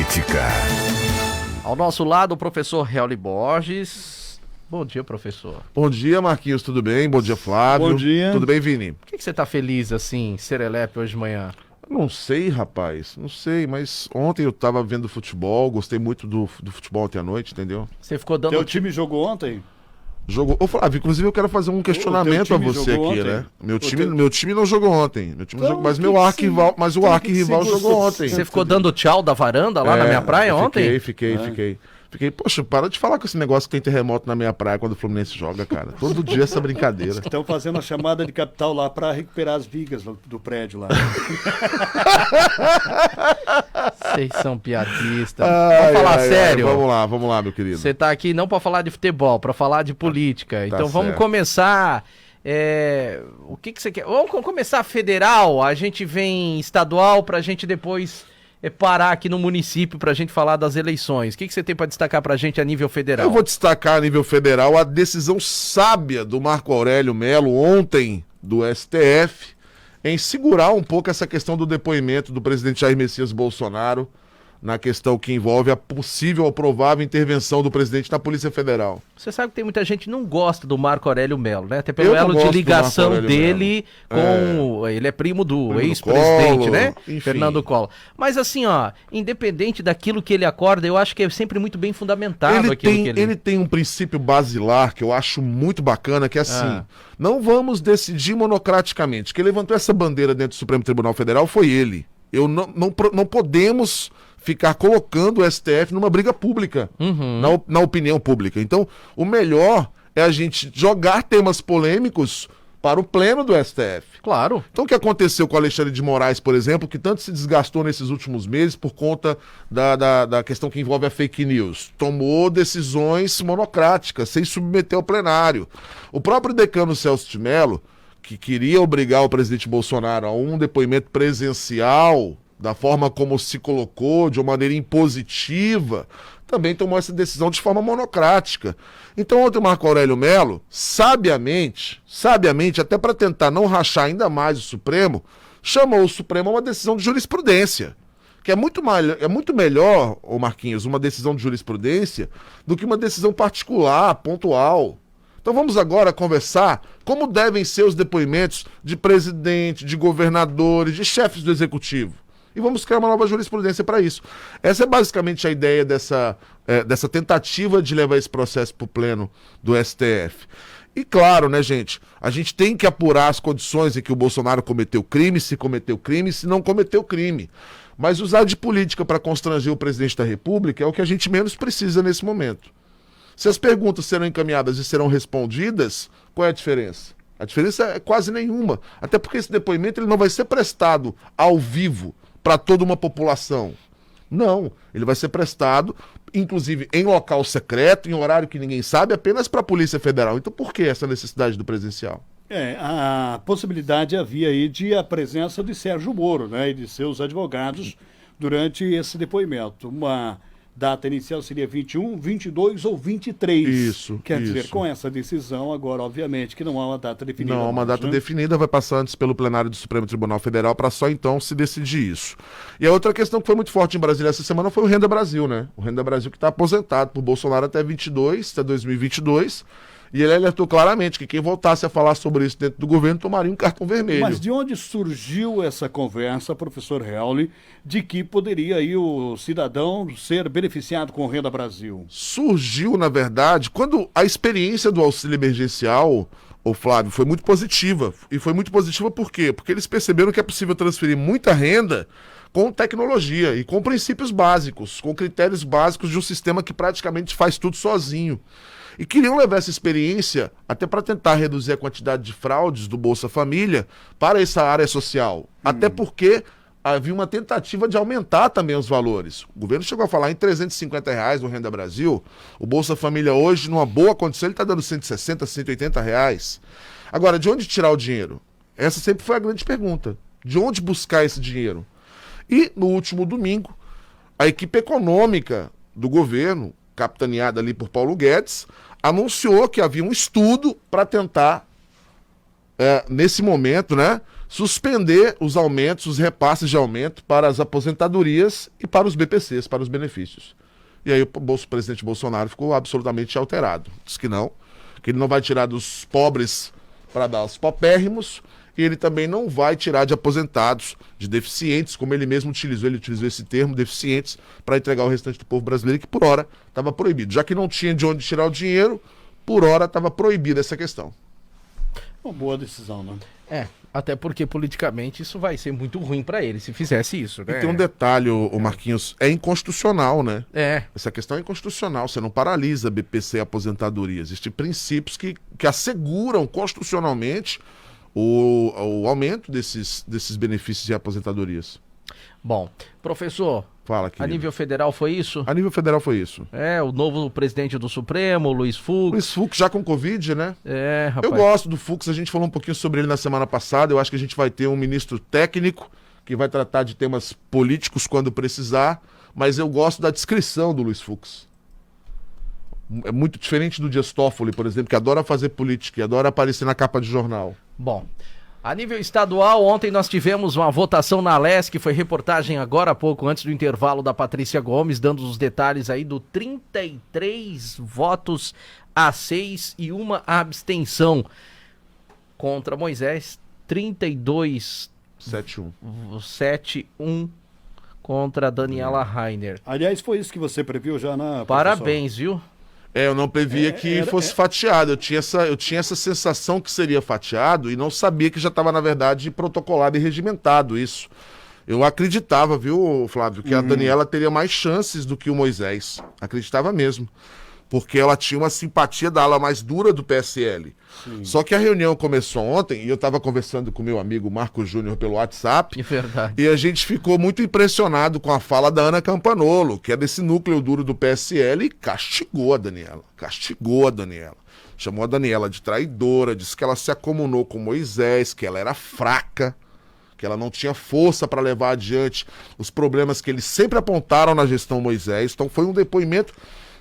Política. Ao nosso lado, o professor Reoli Borges. Bom dia, professor. Bom dia, Marquinhos, tudo bem? Bom dia, Flávio. Bom dia. Tudo bem, Vini? Por que você tá feliz assim, serelepe, hoje de manhã? Não sei, rapaz, não sei, mas ontem eu tava vendo futebol, gostei muito do futebol ontem à noite, entendeu? Você ficou dando... Teu time jogou ontem? Jogou. Ô, Flávio, inclusive eu quero fazer um questionamento a time você jogou aqui, ontem? né? Meu time não jogou ontem. Meu time não jogou, mas Então, meu arquirrival, mas o arquirrival jogou ontem. Você ficou dando tchau da varanda lá na minha praia ontem? Fiquei, poxa, para de falar com esse negócio que tem terremoto na minha praia quando o Fluminense joga, cara. Todo dia essa brincadeira. Estão fazendo a chamada de capital lá para recuperar as vigas do prédio lá. Vocês são piadistas. Vamos falar sério? Vamos lá, meu querido. Você tá aqui não para falar de futebol, para falar de política. Então vamos certo. Começar. O que você quer? Vamos começar federal, a gente vem estadual pra gente depois parar aqui no município pra gente falar das eleições. O que você tem pra destacar pra gente a nível federal? Eu vou destacar a nível federal a decisão sábia do Marco Aurélio Mello ontem do STF em segurar um pouco essa questão do depoimento do presidente Jair Messias Bolsonaro na questão que envolve a possível ou provável intervenção do presidente na Polícia Federal. Você sabe que tem muita gente que não gosta do Marco Aurélio Mello, né? Até pelo elo de ligação dele com... Ele é primo do ex-presidente, né? Enfim. Fernando Collor. Mas assim, ó, independente daquilo que ele acorda, eu acho que é sempre muito bem fundamentado Ele tem um princípio basilar que eu acho muito bacana, que é assim, não vamos decidir monocraticamente. Quem levantou essa bandeira dentro do Supremo Tribunal Federal foi ele. Não podemos ficar colocando o STF numa briga pública, na opinião pública. Então, o melhor é a gente jogar temas polêmicos para o pleno do STF. Claro. Então, o que aconteceu com o Alexandre de Moraes, por exemplo, que tanto se desgastou nesses últimos meses por conta da questão que envolve a fake news? Tomou decisões monocráticas, sem submeter ao plenário. O próprio decano Celso de Mello, que queria obrigar o presidente Bolsonaro a um depoimento presencial, da forma como se colocou, de uma maneira impositiva, também tomou essa decisão de forma monocrática. Então ontem o Marco Aurélio Mello, sabiamente, até para tentar não rachar ainda mais o Supremo, chamou o Supremo a uma decisão de jurisprudência. Que é muito melhor, ô Marquinhos, uma decisão de jurisprudência do que uma decisão particular, pontual. Então vamos agora conversar como devem ser os depoimentos de presidente, de governadores, de chefes do executivo. E vamos criar uma nova jurisprudência para isso. Essa é basicamente a ideia dessa tentativa de levar esse processo para o pleno do STF. E claro, né, gente, a gente tem que apurar as condições em que o Bolsonaro cometeu crime, se não cometeu crime. Mas usar de política para constranger o presidente da República é o que a gente menos precisa nesse momento. Se as perguntas serão encaminhadas e serão respondidas, qual é a diferença? A diferença é quase nenhuma. Até porque esse depoimento ele não vai ser prestado ao vivo para toda uma população. Não, ele vai ser prestado, inclusive em local secreto, em horário que ninguém sabe, apenas para a Polícia Federal. Então por que essa necessidade do presencial? A possibilidade havia aí de a presença de Sérgio Moro, né, e de seus advogados durante esse depoimento. Uma data inicial seria 21, 22 ou 23. Isso. Quer dizer, com essa decisão, agora, obviamente, que não há uma data definida. Não há uma data definida, vai passar antes pelo plenário do Supremo Tribunal Federal para só então se decidir isso. E a outra questão que foi muito forte em Brasília essa semana foi o Renda Brasil, né? O Renda Brasil que está aposentado por Bolsonaro até 2022. E ele alertou claramente que quem voltasse a falar sobre isso dentro do governo tomaria um cartão vermelho. Mas de onde surgiu essa conversa, professor Reoli, de que poderia aí o cidadão ser beneficiado com o Renda Brasil? Surgiu, na verdade, quando a experiência do auxílio emergencial, ô Flávio, foi muito positiva. E foi muito positiva por quê? Porque eles perceberam que é possível transferir muita renda com tecnologia e com princípios básicos, com critérios básicos de um sistema que praticamente faz tudo sozinho. E queriam levar essa experiência até para tentar reduzir a quantidade de fraudes do Bolsa Família para essa área social. Até porque havia uma tentativa de aumentar também os valores. O governo chegou a falar em R$350 no Renda Brasil. O Bolsa Família hoje, numa boa condição, ele está dando R$160, R$180. Agora, de onde tirar o dinheiro? Essa sempre foi a grande pergunta. De onde buscar esse dinheiro? E, no último domingo, a equipe econômica do governo, capitaneada ali por Paulo Guedes, anunciou que havia um estudo para tentar, nesse momento, né, suspender os aumentos, os repasses de aumento para as aposentadorias e para os BPCs, para os benefícios. E aí o presidente Bolsonaro ficou absolutamente alterado. Diz que ele não vai tirar dos pobres para dar aos paupérrimos, e ele também não vai tirar de aposentados, de deficientes, como ele mesmo utilizou, esse termo, deficientes, para entregar ao restante do povo brasileiro, que por hora estava proibido. Já que não tinha de onde tirar o dinheiro, por hora estava proibida essa questão. Uma boa decisão, né? Até porque politicamente isso vai ser muito ruim para ele se fizesse isso, né? E tem um detalhe, o Marquinhos, é inconstitucional, né? É. Essa questão é inconstitucional, você não paralisa BPC e aposentadoria. Existem princípios que asseguram constitucionalmente o aumento desses benefícios e aposentadorias. Bom, professor, Fala, a querido. nível federal foi isso? A nível federal foi isso. O novo presidente do Supremo, Luiz Fux. Luiz Fux já com Covid, né? Rapaz. Eu gosto do Fux, a gente falou um pouquinho sobre ele na semana passada. Eu acho que a gente vai ter um ministro técnico que vai tratar de temas políticos quando precisar, mas eu gosto da descrição do Luiz Fux. É muito diferente do Dias Toffoli, por exemplo, que adora fazer política e adora aparecer na capa de jornal. Bom, a nível estadual, ontem nós tivemos uma votação na LESC, que foi reportagem agora há pouco, antes do intervalo da Patrícia Gomes, dando os detalhes aí do 33 votos a 6 e uma abstenção. Contra Moisés, 32 7-1. 7-1 contra Daniela Rainer. Aliás, foi isso que você previu já na... Parabéns, viu? Eu não previa que fosse fatiado. Eu tinha essa sensação que seria fatiado e não sabia que já estava, na verdade, protocolado e regimentado isso. Eu acreditava, viu, Flávio, que a Daniela teria mais chances do que o Moisés. Acreditava mesmo. Porque ela tinha uma simpatia da ala mais dura do PSL. Sim. Só que a reunião começou ontem e eu estava conversando com meu amigo Marco Júnior pelo WhatsApp. É verdade. E a gente ficou muito impressionado com a fala da Ana Campanolo, que é desse núcleo duro do PSL, e castigou a Daniela. Chamou a Daniela de traidora, disse que ela se acomunou com Moisés, que ela era fraca, que ela não tinha força para levar adiante os problemas que eles sempre apontaram na gestão Moisés. Então foi um depoimento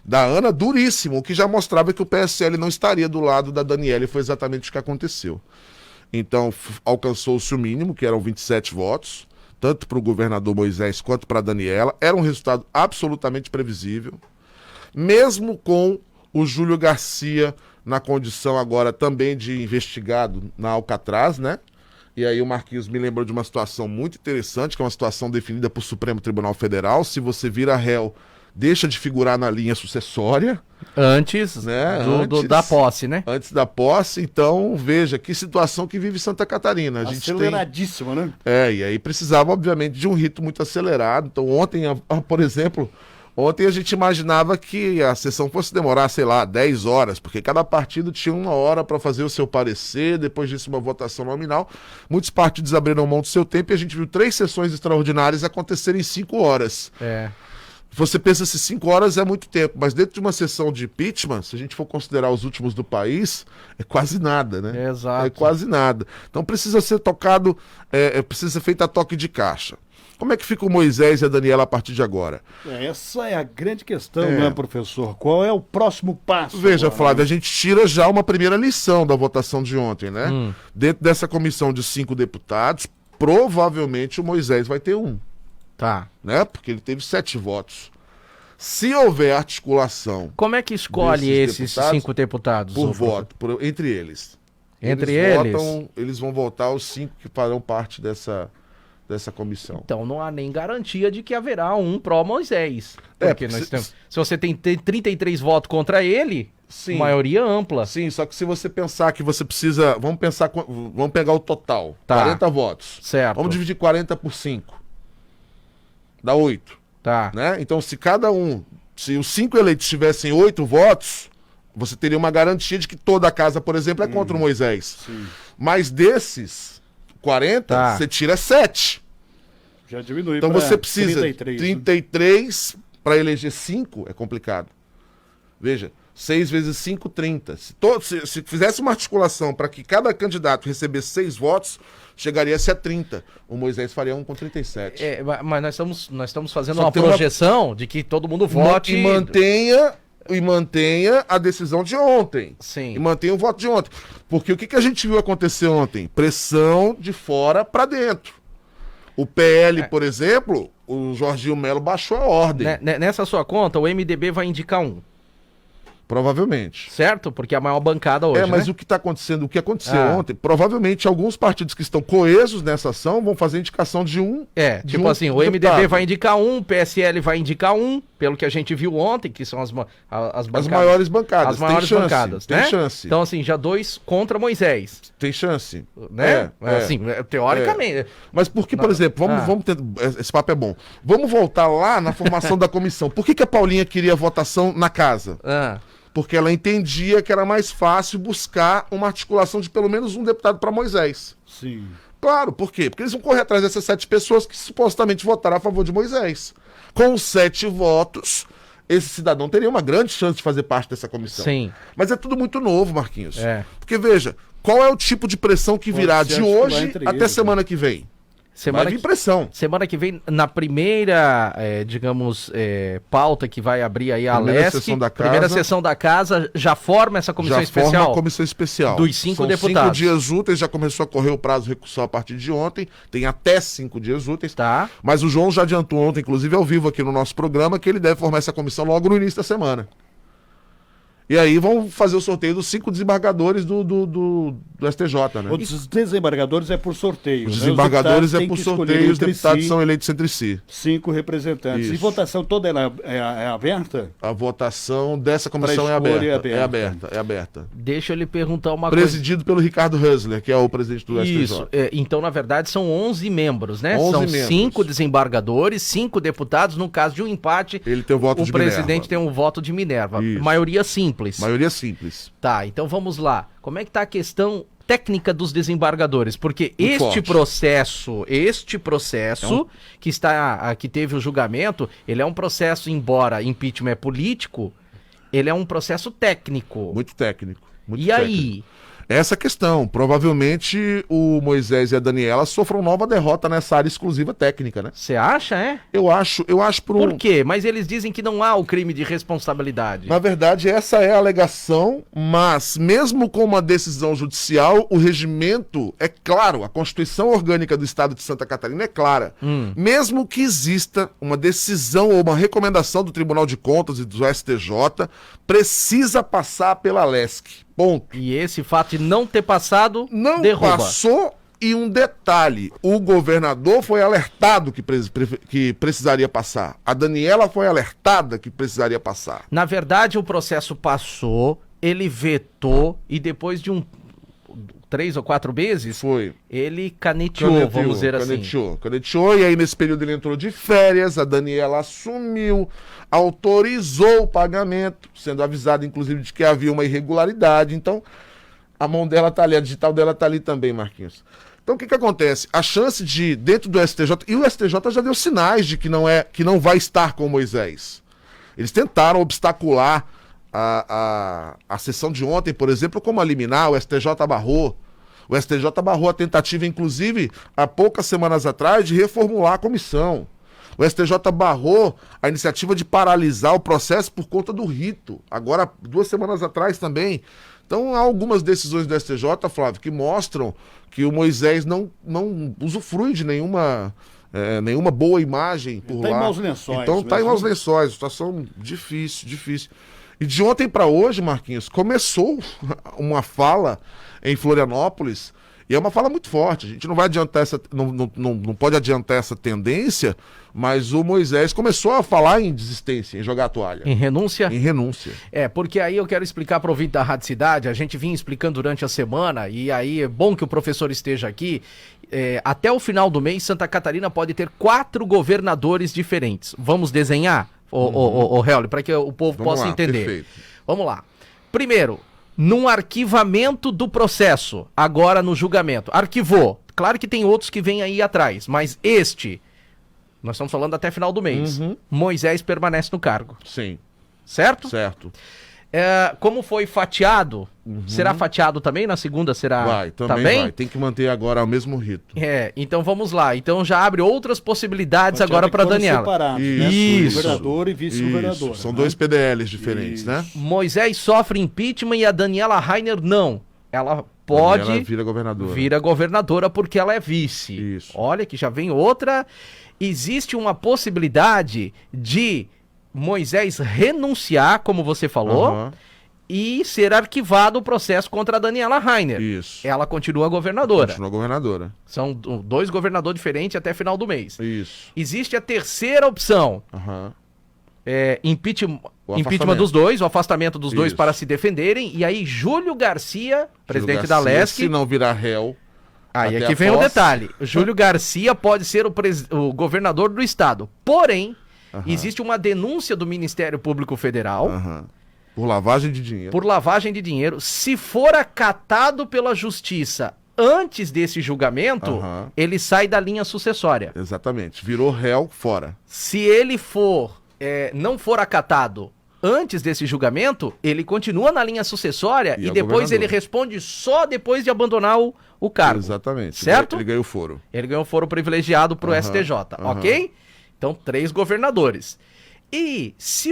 da Ana duríssimo, o que já mostrava que o PSL não estaria do lado da Daniela, e foi exatamente o que aconteceu. Então alcançou-se o mínimo, que eram 27 votos, tanto para o governador Moisés quanto para a Daniela. Era um resultado absolutamente previsível, mesmo com o Júlio Garcia na condição agora também de investigado na Alcatraz, né? E aí o Marquinhos me lembrou de uma situação muito interessante, que é uma situação definida por Supremo Tribunal Federal. Se você vira réu, deixa de figurar na linha sucessória. Antes, né? Da posse, né? Antes da posse. Então, veja que situação que vive Santa Catarina. Aceleradíssima, né? E aí precisava, obviamente, de um rito muito acelerado. Então, ontem, por exemplo, a gente imaginava que a sessão fosse demorar, sei lá, 10 horas, porque cada partido tinha 1 hora para fazer o seu parecer, depois disso uma votação nominal. Muitos partidos abriram mão do seu tempo e a gente viu 3 sessões extraordinárias acontecerem em 5 horas. Você pensa se 5 horas é muito tempo, mas dentro de uma sessão de impeachment, se a gente for considerar os últimos do país, é quase nada, né? Exato. É quase nada. Então precisa ser tocado, precisa ser feito a toque de caixa. Como é que fica o Moisés e a Daniela a partir de agora? Essa é a grande questão, né, professor? Qual é o próximo passo? Veja, agora, Flávio, né? a gente tira já uma primeira lição da votação de ontem, né? Dentro dessa comissão de 5 deputados, provavelmente o Moisés vai ter 1. Tá. Né? Porque ele teve 7 votos. Se houver articulação... Como é que escolhe esses 5 deputados? Por voto, entre eles. Entre eles? Eles vão votar os 5 que farão parte dessa comissão. Então não há nem garantia de que haverá um pró-Moisés. Porque se você tem 33 votos contra ele, sim, maioria ampla. Sim, só que se você pensar que você precisa... Vamos pegar o total. Tá. 40 votos. Certo. Vamos dividir 40 por 5. Dá 8. Tá. Né? Então, se os 5 eleitos tivessem 8 votos, você teria uma garantia de que toda a casa, por exemplo, é contra o Moisés. Sim. Mas desses 40, você tira 7. Já diminui. Então você precisa 33 para eleger 5, é complicado. Veja, 6 vezes 5, 30. Se fizesse uma articulação para que cada candidato recebesse 6 votos, chegaria-se a 30. O Moisés faria 1 com 37. Mas nós estamos fazendo uma projeção de que todo mundo vote... E mantenha e mantenha a decisão de ontem. Sim. E mantenha o voto de ontem. Porque o que a gente viu acontecer ontem? Pressão de fora para dentro. O PL, por exemplo, o Jorginho Melo baixou a ordem. Nessa sua conta, o MDB vai indicar um. Provavelmente. Certo? Porque é a maior bancada hoje, mas né? o que está acontecendo, o que aconteceu ontem, provavelmente alguns partidos que estão coesos nessa ação vão fazer indicação de um. Tipo assim, o MDB vai indicar um, o PSL vai indicar um, pelo que a gente viu ontem, que são as bancadas. As maiores bancadas. As maiores bancadas, tem né? chance. Então, assim, já 2 contra Moisés. Tem chance. Né? Assim, teoricamente. Mas por que, por exemplo, vamos ter, esse papo é bom. Vamos voltar lá na formação da comissão. Por que a Paulinha queria votação na casa? Porque ela entendia que era mais fácil buscar uma articulação de pelo menos um deputado para Moisés. Sim. Claro, por quê? Porque eles vão correr atrás dessas 7 pessoas que supostamente votaram a favor de Moisés. Com 7 votos, esse cidadão teria uma grande chance de fazer parte dessa comissão. Sim. Mas é tudo muito novo, Marquinhos. Porque veja, qual é o tipo de pressão que virá de hoje até semana que vem? Vai vir pressão. Semana que vem, na primeira, pauta que vai abrir aí a LESC, primeira sessão da casa, já forma essa comissão especial? Já forma a comissão especial. Dos 5 deputados. 5 dias úteis, já começou a correr o prazo recursal a partir de ontem, tem até 5 dias úteis. Tá. Mas o João já adiantou ontem, inclusive ao vivo aqui no nosso programa, que ele deve formar essa comissão logo no início da semana. E aí vão fazer o sorteio dos 5 desembargadores do STJ, né? Os desembargadores é por sorteio. Os desembargadores é por sorteio, os deputados são eleitos entre si. 5 representantes. Isso. E votação toda ela é aberta? A votação dessa comissão é aberta. Deixa eu lhe perguntar uma Presidido pelo Ricardo Husler, que é o presidente do STJ. Isso. Então, na verdade, são 11 membros, né? 11 são membros. 5 desembargadores, 5 deputados. No caso de um empate, ele tem o voto de Minerva. O presidente tem um voto de Minerva. Isso. Maioria simples. Maioria simples. Tá, então vamos lá. Como é que tá a questão técnica dos desembargadores? Porque Muito este processo que teve o julgamento, ele é um processo, embora impeachment é político, ele é um processo técnico. Muito técnico. Aí? Essa questão, provavelmente o Moisés e a Daniela sofram nova derrota nessa área exclusiva técnica, né? Você acha, é? Eu acho Por quê? Mas eles dizem que não há o crime de responsabilidade. Na verdade, essa é a alegação, mas mesmo com uma decisão judicial, o regimento é claro, a Constituição Orgânica do Estado de Santa Catarina é clara. Mesmo que exista uma decisão ou uma recomendação do Tribunal de Contas e do STJ, precisa passar pela LESC. Ponto. E esse fato de não ter passado, não derruba. Passou. E um detalhe, o governador foi alertado que precisaria passar. A Daniela foi alertada que precisaria passar. Na verdade, o processo passou, ele vetou e depois de 3 ou 4 meses, ele caneteou, vamos dizer assim. Caneteou, e aí nesse período ele entrou de férias, a Daniela assumiu, autorizou o pagamento, sendo avisado inclusive de que havia uma irregularidade. Então, a mão dela tá ali, a digital dela tá ali também, Marquinhos. Então, o que acontece? A chance de, dentro do STJ, e o STJ já deu sinais de que não vai estar com Moisés. Eles tentaram obstacular a sessão de ontem, por exemplo, como a liminar, o STJ barrou. O STJ barrou a tentativa, inclusive, há poucas semanas atrás, de reformular a comissão. O STJ barrou a iniciativa de paralisar o processo por conta do rito. Agora, 2 semanas atrás também. Então, há algumas decisões do STJ, Flávio, que mostram que o Moisés não usufrui de nenhuma boa imagem por lá. Está em maus lençóis. Então, está em maus lençóis. Situação difícil. E de ontem para hoje, Marquinhos, começou uma fala em Florianópolis, e é uma fala muito forte. A gente não vai adiantar não pode adiantar essa tendência, mas o Moisés começou a falar em desistência, em jogar a toalha. Em renúncia? Em renúncia. Porque aí eu quero explicar para o ouvinte da Rádio Cidade, a gente vinha explicando durante a semana, e aí é bom que o professor esteja aqui. Até o final do mês, Santa Catarina pode ter 4 governadores diferentes. Vamos desenhar? O Helio, para que o povo possa entender. Perfeito. Vamos lá. Primeiro, num arquivamento do processo, agora no julgamento. Arquivou. Claro que tem outros que vêm aí atrás, mas nós estamos falando até final do mês. Moisés permanece no cargo. Sim. Certo? Certo. Como foi fatiado, será fatiado também? Na segunda será Vai, também vai. Tem que manter agora o mesmo rito. Então vamos lá. Então já abre outras possibilidades agora para Daniela. Separados, Isso. Né? Governador e vice-governador. São 2 PDLs diferentes, né? Moisés sofre impeachment e a Daniela Rainer não. Ela pode vira governadora porque ela é vice. Isso. Olha que já vem outra. Existe uma possibilidade de Moisés renunciar, como você falou, e ser arquivado o processo contra a Daniela Rainer. Isso. Ela continua governadora. Continua governadora. São 2 governadores diferentes até final do mês. Isso. Existe a terceira opção. Impeachment dos dois, o afastamento dos dois para se defenderem. E aí Júlio Garcia, presidente da Lesc... Se não virar réu... Aí aqui vem o detalhe. Júlio Garcia pode ser o governador do estado. Porém, existe uma denúncia do Ministério Público Federal... Por lavagem de dinheiro. Por lavagem de dinheiro. Se for acatado pela justiça antes desse julgamento, ele sai da linha sucessória. Exatamente. Virou réu fora. Se ele não for acatado antes desse julgamento, ele continua na linha sucessória e depois ele responde só depois de abandonar o cargo. Exatamente. Certo? Ele ganhou foro. Ele ganhou foro privilegiado pro STJ, ok? Então, 3 governadores. E se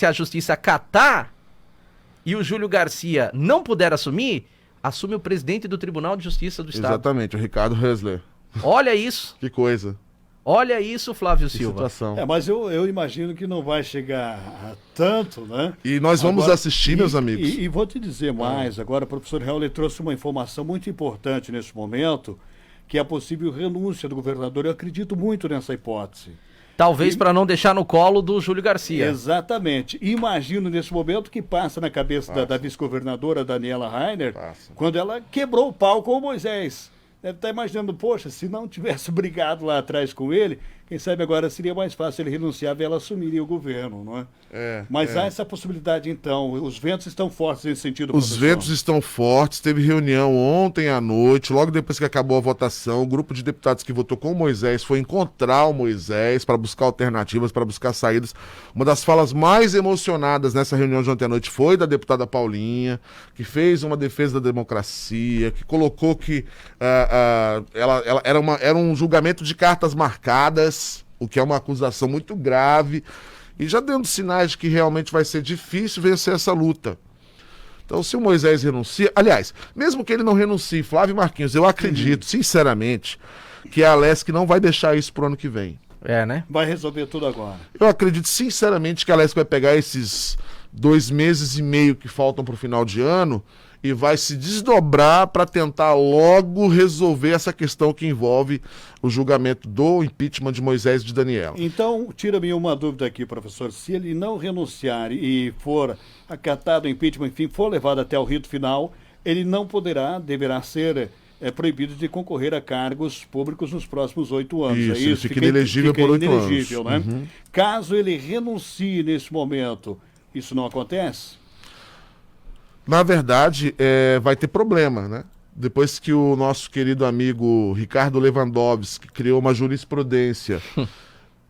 a justiça acatar e o Júlio Garcia não puder assumir, assume o presidente do Tribunal de Justiça do Estado. Exatamente, o Ricardo Hessler. Olha isso. Que coisa. Olha isso, Flávio Que Silva. situação. Mas eu imagino que não vai chegar a tanto, né? E nós vamos agora, assistir, meus amigos. E vou te dizer mais, agora o professor Heuler trouxe uma informação muito importante nesse momento, que é a possível renúncia do governador. Eu acredito muito nessa hipótese. Talvez para não deixar no colo do Júlio Garcia. Exatamente. Imagino nesse momento que passa na cabeça da vice-governadora Daniela Rainer, quando ela quebrou o pau com o Moisés. Deve estar imaginando, poxa, se não tivesse brigado lá atrás com ele, quem sabe agora seria mais fácil ele renunciar e ela assumiria o governo, não é? Mas há essa possibilidade, então. Os ventos estão fortes nesse sentido, Os ventos estão fortes. Teve reunião ontem à noite, logo depois que acabou a votação. O grupo de deputados que votou com o Moisés foi encontrar o Moisés para buscar alternativas, para buscar saídas. Uma das falas mais emocionadas nessa reunião de ontem à noite foi da deputada Paulinha, que fez uma defesa da democracia, que colocou que era um julgamento de cartas marcadas, o que é uma acusação muito grave, e já dando sinais de que realmente vai ser difícil vencer essa luta. Então, se o Moisés renuncia... Aliás, mesmo que ele não renuncie, Flávio Marquinhos, eu acredito, sinceramente, que a Lesc não vai deixar isso pro ano que vem. Né? Vai resolver tudo agora. Eu acredito, sinceramente, que a Lesc vai pegar esses 2 meses e meio que faltam pro final de ano e vai se desdobrar para tentar logo resolver essa questão que envolve o julgamento do impeachment de Moisés e de Daniela. Então, tira-me uma dúvida aqui, professor. Se ele não renunciar e for acatado o impeachment, enfim, for levado até o rito final, ele não deverá ser proibido de concorrer a cargos públicos nos próximos 8 anos. Isso, ele fica inelegível por 8 anos. Né? Caso ele renuncie nesse momento, isso não acontece? Na verdade, vai ter problema, né? Depois que o nosso querido amigo Ricardo Lewandowski criou uma jurisprudência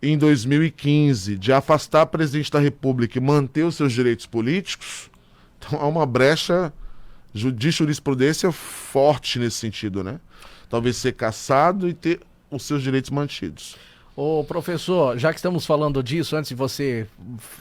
em 2015 de afastar o presidente da República e manter os seus direitos políticos, então há uma brecha de jurisprudência forte nesse sentido, né? Talvez ser cassado e ter os seus direitos mantidos. Ô, professor, já que estamos falando disso, antes de você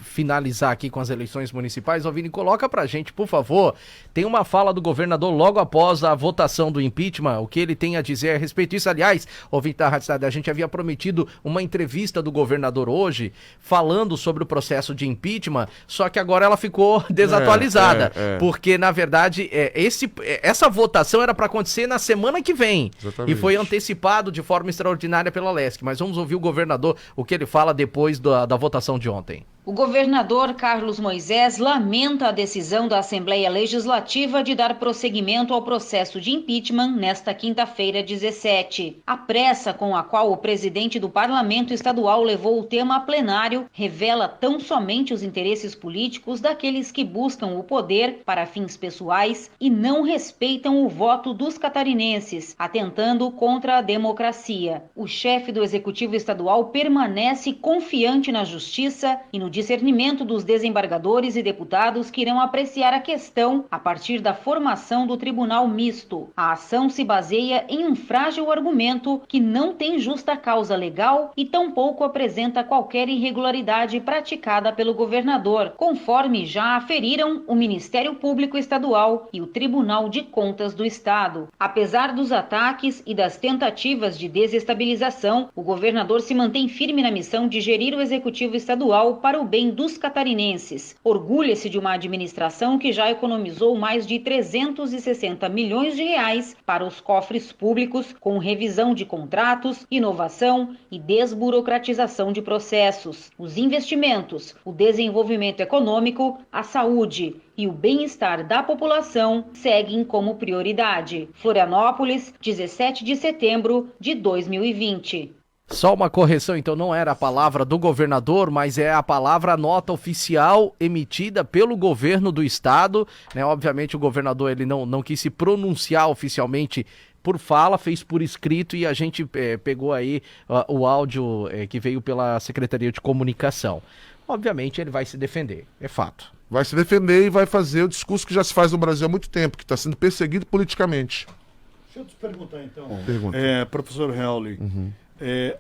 finalizar aqui com as eleições municipais, Vini, coloca pra gente, por favor, tem uma fala do governador logo após a votação do impeachment, o que ele tem a dizer a respeito disso. Aliás, Vini da Rádio Cidade, a gente havia prometido uma entrevista do governador hoje, falando sobre o processo de impeachment, só que agora ela ficou desatualizada, porque, na verdade, essa votação era para acontecer na semana que vem. Exatamente. E foi antecipado de forma extraordinária pela Lesc, mas vamos ouvir o governador, o que ele fala depois da votação de ontem. O governador Carlos Moisés lamenta a decisão da Assembleia Legislativa de dar prosseguimento ao processo de impeachment nesta quinta-feira, 17. A pressa com a qual o presidente do Parlamento Estadual levou o tema a plenário revela tão somente os interesses políticos daqueles que buscam o poder para fins pessoais e não respeitam o voto dos catarinenses, atentando contra a democracia. O chefe do Executivo Estadual permanece confiante na Justiça e no discernimento dos desembargadores e deputados que irão apreciar a questão a partir da formação do Tribunal Misto. A ação se baseia em um frágil argumento que não tem justa causa legal e tampouco apresenta qualquer irregularidade praticada pelo governador, conforme já aferiram o Ministério Público Estadual e o Tribunal de Contas do Estado. Apesar dos ataques e das tentativas de desestabilização, o governador se mantém firme na missão de gerir o Executivo Estadual para o bem dos catarinenses. Orgulha-se de uma administração que já economizou mais de 360 milhões de reais para os cofres públicos, com revisão de contratos, inovação e desburocratização de processos. Os investimentos, o desenvolvimento econômico, a saúde e o bem-estar da população seguem como prioridade. Florianópolis, 17 de setembro de 2020. Só uma correção, então não era a palavra do governador, mas é a palavra nota oficial emitida pelo governo do estado, né? Obviamente o governador ele não quis se pronunciar oficialmente por fala, fez por escrito e a gente pegou aí o áudio que veio pela Secretaria de Comunicação. Obviamente ele vai se defender, é fato. Vai se defender e vai fazer o discurso que já se faz no Brasil há muito tempo, que está sendo perseguido politicamente. Deixa eu te perguntar então, professor Hawley.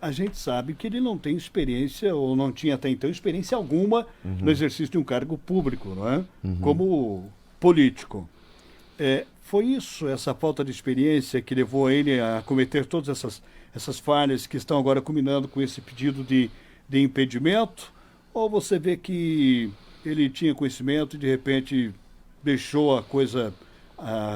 A gente sabe que ele não tem experiência, ou não tinha até então experiência alguma no exercício de um cargo público, não é? Como político. Foi isso, essa falta de experiência, que levou ele a cometer todas essas falhas que estão agora culminando com esse pedido de impedimento? Ou você vê que ele tinha conhecimento e de repente deixou a coisa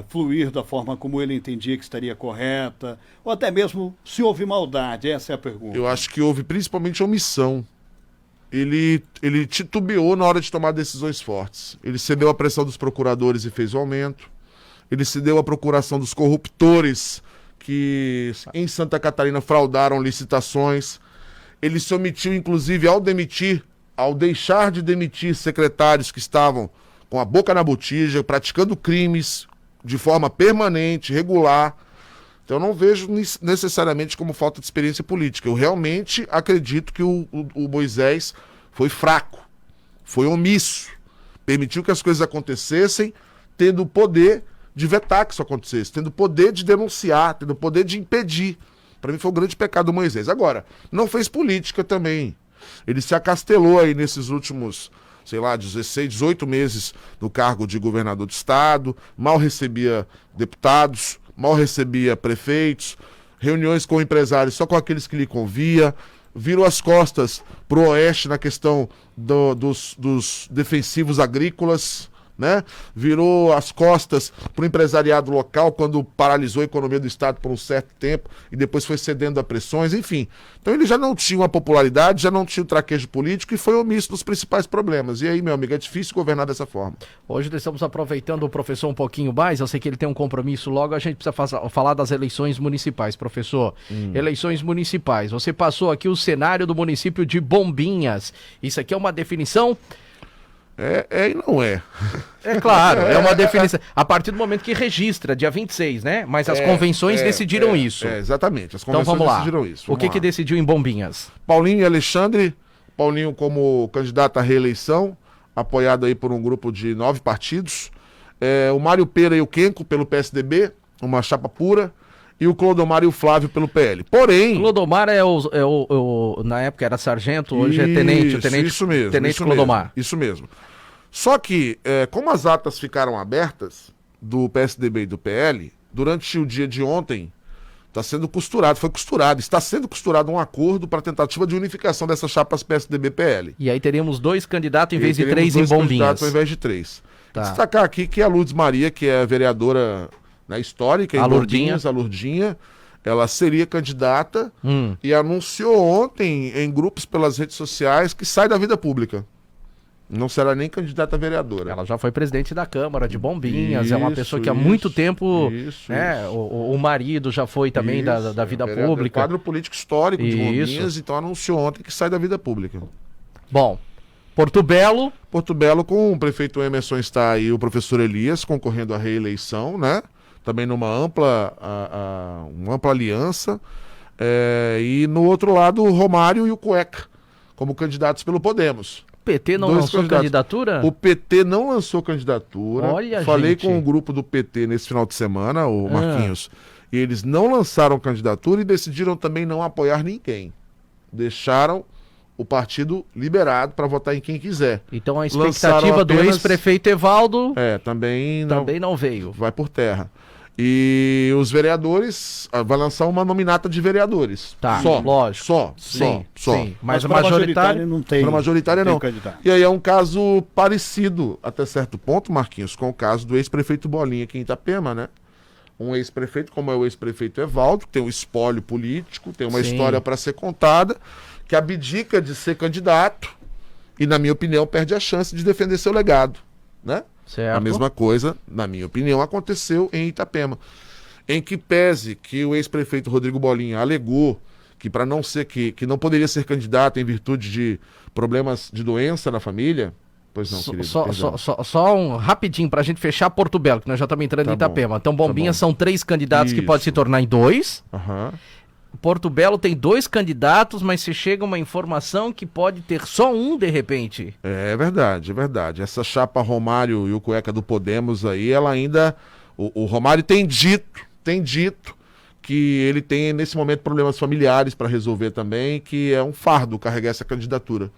fluir da forma como ele entendia que estaria correta, ou até mesmo se houve maldade? Essa é a pergunta. Eu acho que houve principalmente omissão. Ele titubeou na hora de tomar decisões fortes. Ele cedeu à pressão dos procuradores e fez o aumento. Ele cedeu à procuração dos corruptores que em Santa Catarina fraudaram licitações. Ele se omitiu, inclusive, ao deixar de demitir secretários que estavam com a boca na botija, praticando crimes de forma permanente, regular. Então eu não vejo necessariamente como falta de experiência política. Eu realmente acredito que o Moisés foi fraco, foi omisso, permitiu que as coisas acontecessem, tendo o poder de vetar que isso acontecesse, tendo o poder de denunciar, tendo o poder de impedir. Para mim foi um grande pecado do Moisés. Agora, não fez política também. Ele se acastelou aí nesses últimos, 16, 18 meses no cargo de governador do estado, mal recebia deputados, mal recebia prefeitos, reuniões com empresários só com aqueles que lhe convia, virou as costas para o oeste na questão dos defensivos agrícolas, né? Virou as costas para o empresariado local quando paralisou a economia do estado por um certo tempo e depois foi cedendo a pressões, enfim. Então ele já não tinha uma popularidade, já não tinha o traquejo político e foi omisso nos principais problemas. E aí, meu amigo, é difícil governar dessa forma. Hoje nós estamos aproveitando o professor um pouquinho mais, eu sei que ele tem um compromisso logo, a gente precisa falar das eleições municipais, professor. Eleições municipais, você passou aqui o cenário do município de Bombinhas, isso aqui é uma definição... E não é. É claro, é uma definição. A partir do momento que registra, dia 26, né? Mas as convenções decidiram isso. Exatamente, as convenções então, vamos decidiram lá. isso. O que decidiu em Bombinhas? Paulinho e Alexandre, Paulinho como candidato à reeleição, apoiado aí por um grupo de 9 partidos. O Mário Pera e o Kenco pelo PSDB, uma chapa pura. E o Clodomar e o Flávio pelo PL. Porém... Clodomar na época era sargento, hoje é tenente. Isso mesmo. Tenente Clodomar. Isso mesmo. Só que, como as atas ficaram abertas do PSDB e do PL, durante o dia de ontem, está sendo costurado um acordo para tentativa de unificação dessas chapas PSDB e PL. E aí teríamos 2 candidatos em vez de 3 em Bombinhas. Candidatos ao invés de 3. Tá. Destacar aqui que a Lourdes Maria, que é a vereadora histórica em Bombinhas, a Lourdinha, ela seria candidata e anunciou ontem em grupos pelas redes sociais que sai da vida pública. Não será nem candidata a vereadora. Ela já foi presidente da Câmara de Bombinhas, é uma pessoa que há muito tempo, o marido já foi também da vida pública. Quadro político histórico de Bombinhas, então anunciou ontem que sai da vida pública. Bom, Porto Belo com o prefeito Emerson está aí o professor Elias concorrendo à reeleição, né? Também numa ampla aliança. E no outro lado o Romário e o Cueca como candidatos pelo Podemos. PT não Dois lançou candidatos. candidatura? O PT não lançou candidatura. Olha, Falei gente. com o grupo do PT nesse final de semana, o Marquinhos, e eles não lançaram candidatura e decidiram também não apoiar ninguém. Deixaram o partido liberado para votar em quem quiser. Então a Lançaram expectativa do apenas- ex-prefeito Evaldo Também não veio. vai por terra. E os vereadores, vai lançar uma nominata de vereadores. Tá, Só, lógico. Só. Sim. Mas o pra majoritário... não tem. Para majoritária tem não. candidato. E aí é um caso parecido, até certo ponto, Marquinhos, com o caso do ex-prefeito Bolinha aqui em Itapema, né? Um ex-prefeito, como é o ex-prefeito Evaldo, que tem um espólio político, tem uma Sim. história para ser contada, que abdica de ser candidato e, na minha opinião, perde a chance de defender seu legado, né? Certo. A mesma coisa, na minha opinião, aconteceu em Itapema, em que pese que o ex-prefeito Rodrigo Bolinha alegou que para não ser que não poderia ser candidato em virtude de problemas de doença na família. Pois não, querido. perdão. Só um rapidinho pra gente fechar Porto Belo, que nós já estamos entrando Tá em Itapema. bom, Então, Bombinha tá bom. são 3 candidatos que Isso. podem se tornar em 2. Aham. Porto Belo tem 2 candidatos, mas se chega uma informação que pode ter só um de repente. É verdade, é verdade. Essa chapa Romário e o Cueca do Podemos aí, ela ainda. O Romário tem dito que ele tem nesse momento problemas familiares para resolver também, que é um fardo carregar essa candidatura.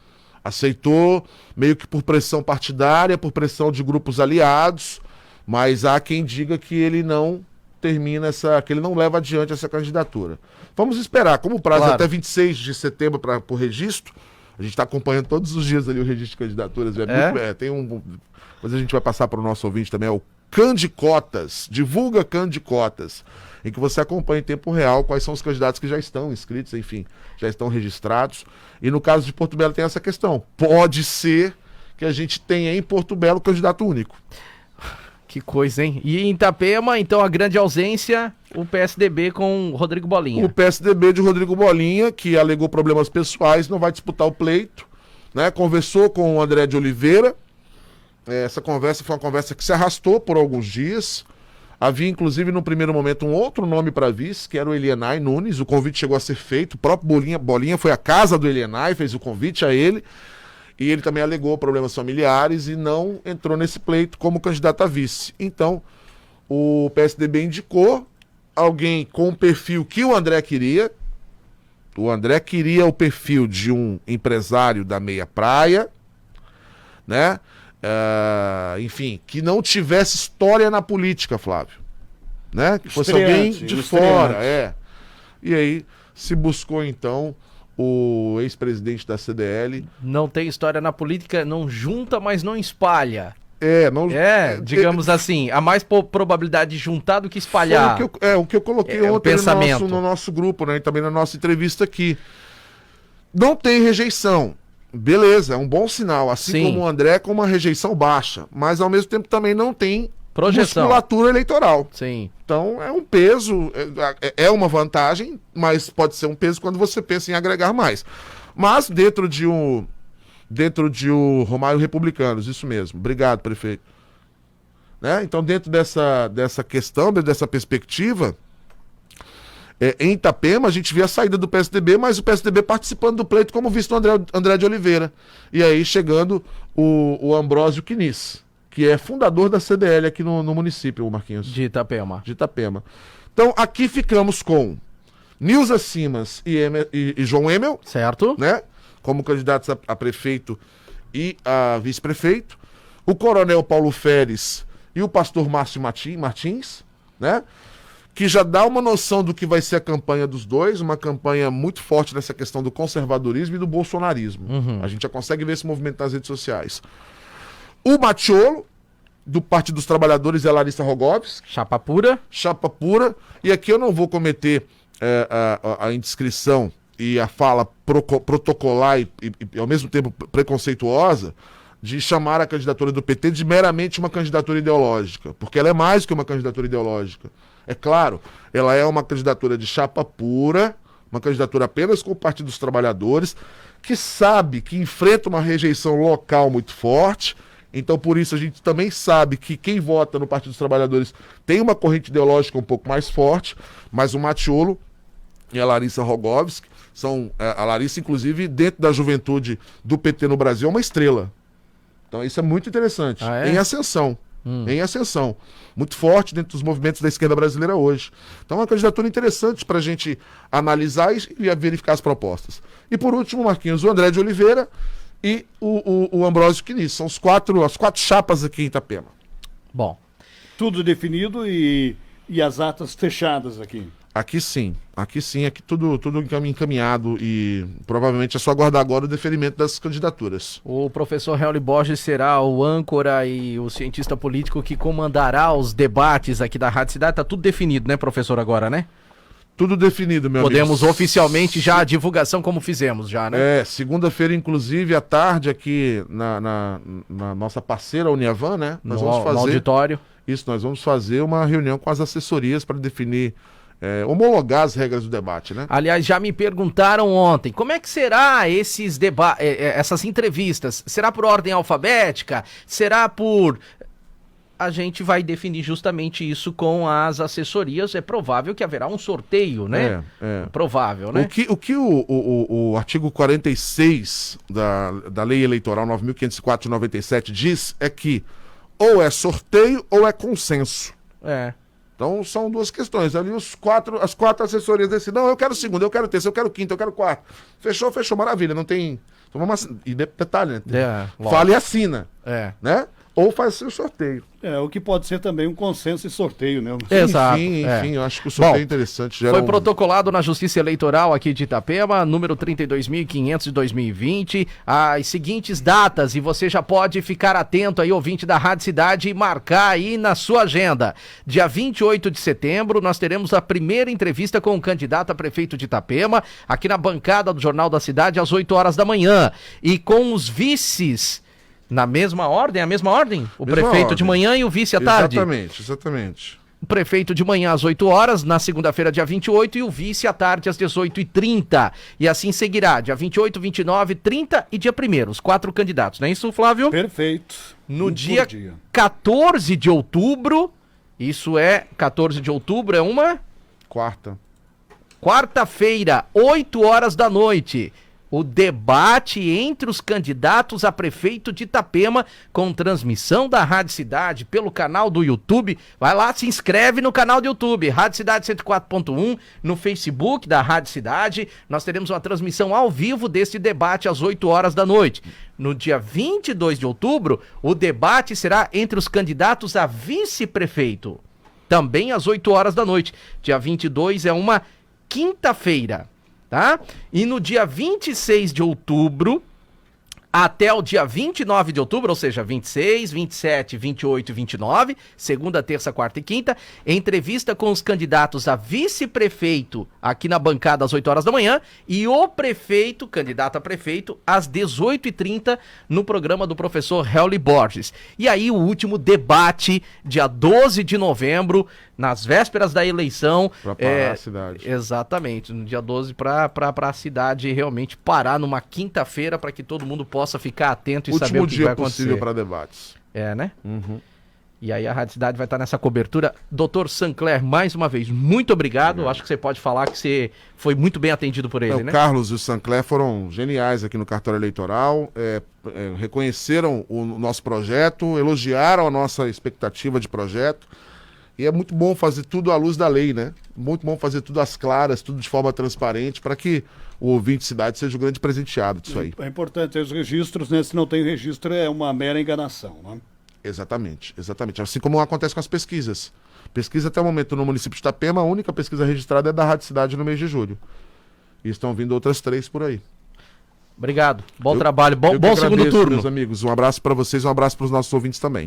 Aceitou meio que por pressão partidária, por pressão de grupos aliados, mas há quem diga que ele não termina que ele não leva adiante essa candidatura. Vamos esperar, como o prazo é Claro. até 26 de setembro para o registro, a gente está acompanhando todos os dias ali o registro de candidaturas. Tem mas a gente vai passar para o nosso ouvinte também, é o Candicotas, divulga Candicotas, em que você acompanha em tempo real quais são os candidatos que já estão inscritos, enfim, já estão registrados. E no caso de Porto Belo tem essa questão. Pode ser que a gente tenha em Porto Belo candidato único. Que coisa, hein? E em Itapema, então, a grande ausência, o PSDB com o Rodrigo Bolinha. O PSDB de Rodrigo Bolinha, que alegou problemas pessoais, não vai disputar o pleito, né? Conversou com o André de Oliveira. Essa conversa foi uma conversa que se arrastou por alguns dias. Havia, inclusive, no primeiro momento, um outro nome para vice, que era o Elienay Nunes. O convite chegou a ser feito. O próprio Bolinha foi à casa do Elienay, fez o convite a ele. E ele também alegou problemas familiares e não entrou nesse pleito como candidato a vice. Então, o PSDB indicou alguém com o perfil que o André queria. O André queria o perfil de um empresário da meia praia, né? Enfim, que não tivesse história na política, Flávio. Né? Que fosse alguém de fora, E aí se buscou, então, o ex-presidente da CDL. Não tem história na política, não junta, mas não espalha. Digamos assim, há mais probabilidade de juntar do que espalhar. O que eu coloquei ontem no nosso grupo, né? E também na nossa entrevista aqui. Não tem rejeição. Beleza, é um bom sinal. Assim como o André, com uma rejeição baixa. Mas ao mesmo tempo também não tem projeção, musculatura eleitoral. Sim. Então é um peso, é uma vantagem, mas pode ser um peso quando você pensa em agregar mais. Mas dentro de o Romário Republicanos, isso mesmo. Obrigado, prefeito. Né? Então, dentro dessa questão, dessa perspectiva, em Itapema, a gente vê a saída do PSDB, mas o PSDB participando do pleito como vice do André de Oliveira. E aí chegando o Ambrósio Quinis, que é fundador da CDL aqui no município, Marquinhos. De Itapema. Então, aqui ficamos com Nilza Simas e João Emel. Certo. Né? Como candidatos a prefeito e a vice-prefeito. O coronel Paulo Feres e o pastor Márcio Martins, né? Que já dá uma noção do que vai ser a campanha dos dois, uma campanha muito forte nessa questão do conservadorismo e do bolsonarismo. A gente já consegue ver esse movimento nas redes sociais. O Matiolo, do Partido dos Trabalhadores, é a Larissa Rogovski. Chapa pura. E aqui eu não vou cometer a indiscrição e a fala protocolar e ao mesmo tempo preconceituosa de chamar a candidatura do PT de meramente uma candidatura ideológica, porque ela é mais que uma candidatura ideológica. É claro, ela é uma candidatura de chapa pura, uma candidatura apenas com o Partido dos Trabalhadores, que sabe que enfrenta uma rejeição local muito forte. Então, por isso, a gente também sabe que quem vota no Partido dos Trabalhadores tem uma corrente ideológica um pouco mais forte, mas o Matiolo e a Larissa Rogovski A Larissa, inclusive, dentro da juventude do PT no Brasil, é uma estrela. Então isso é muito interessante. Ah, é? Em ascensão. Em ascensão. Muito forte dentro dos movimentos da esquerda brasileira hoje. Então é uma candidatura interessante para a gente analisar e verificar as propostas. E por último, Marquinhos, o André de Oliveira e o Ambrósio Diniz. São as quatro chapas aqui em Itapema. Bom. Tudo definido e as atas fechadas aqui. Aqui sim, aqui tudo encaminhado e provavelmente é só aguardar agora o deferimento das candidaturas. O professor Helly Borges será o âncora e o cientista político que comandará os debates aqui da Rádio Cidade. Tá tudo definido, né, professor, agora, né? Tudo definido, meu amigo. Podemos oficialmente já a divulgação como fizemos já, né? Segunda-feira, inclusive, à tarde, aqui na nossa parceira Uniavan, né? Nós vamos fazer no auditório. Isso, nós vamos fazer uma reunião com as assessorias para definir, homologar as regras do debate, né? Aliás, já me perguntaram ontem, como é que será essas entrevistas? Será por ordem alfabética? Será por... A gente vai definir justamente isso com as assessorias. É provável que haverá um sorteio, né? Provável, né? O que o artigo 46 da Lei Eleitoral 9.504 de 97 diz é que ou é sorteio ou é consenso. Então são duas questões. Ali as quatro assessorias decidem, não, eu quero segundo, eu quero terceiro, eu quero quinto, eu quero quarto. Fechou, maravilha, não tem... Então, e detalhe, né? Fala e assina, né? Ou faz o sorteio. O que pode ser também um consenso e sorteio, né? Exato. Enfim, eu acho que o sorteio é interessante. Foi protocolado na Justiça Eleitoral aqui de Itapema, número 32.500 de 2020, as seguintes datas, e você já pode ficar atento aí, ouvinte da Rádio Cidade, e marcar aí na sua agenda. Dia 28 de setembro, nós teremos a primeira entrevista com o candidato a prefeito de Itapema, aqui na bancada do Jornal da Cidade, às 8 horas da manhã. E com os vices... Na mesma ordem? O prefeito de manhã e o vice à tarde? Exatamente. O prefeito de manhã às 8 horas, na segunda-feira, dia 28, e o vice à tarde às 18h30. E assim seguirá, dia 28, 29, 30 e dia 1º, os 4 candidatos, não é isso, Flávio? Perfeito. No dia 14 de outubro, 14 de outubro é uma... Quarta-feira, 8 horas da noite. O debate entre os candidatos a prefeito de Itapema, com transmissão da Rádio Cidade pelo canal do YouTube. Vai lá, se inscreve no canal do YouTube, Rádio Cidade 104.1, no Facebook da Rádio Cidade. Nós teremos uma transmissão ao vivo desse debate às 8 horas da noite. No dia 22 de outubro, o debate será entre os candidatos a vice-prefeito, também às 8 horas da noite. Dia 22 é uma quinta-feira. Tá? E no dia 26 de outubro, até o dia 29 de outubro, ou seja, 26, 27, 28 e 29, segunda, terça, quarta e quinta, entrevista com os candidatos a vice-prefeito aqui na bancada às 8 horas da manhã e o prefeito, candidato a prefeito, às 18h30 no programa do professor Helly Borges. E aí o último debate, dia 12 de novembro, nas vésperas da eleição. Para parar a cidade. Exatamente, no dia 12 para a cidade realmente parar numa quinta-feira para que todo mundo possa ficar atento e saber o que vai acontecer. Último dia possível para debates. Né? E aí a Rádio Cidade vai estar nessa cobertura. Doutor Sancler, mais uma vez, muito obrigado. Acho que você pode falar que você foi muito bem atendido por ele, né? O Carlos e o Sancler foram geniais aqui no cartório eleitoral, reconheceram o nosso projeto, elogiaram a nossa expectativa de projeto. E é muito bom fazer tudo à luz da lei, né? Muito bom fazer tudo às claras, tudo de forma transparente, para que o ouvinte de cidade seja o grande presenteado disso aí. É importante ter os registros, né? Se não tem registro, é uma mera enganação, né? Exatamente. Assim como acontece com as pesquisas. Pesquisa até o momento no município de Itapema, a única pesquisa registrada é da Rádio Cidade no mês de julho. E estão vindo outras 3 por aí. Obrigado. Bom trabalho. Bom agradeço, segundo turno. Meus amigos, um abraço para vocês, um abraço para os nossos ouvintes também.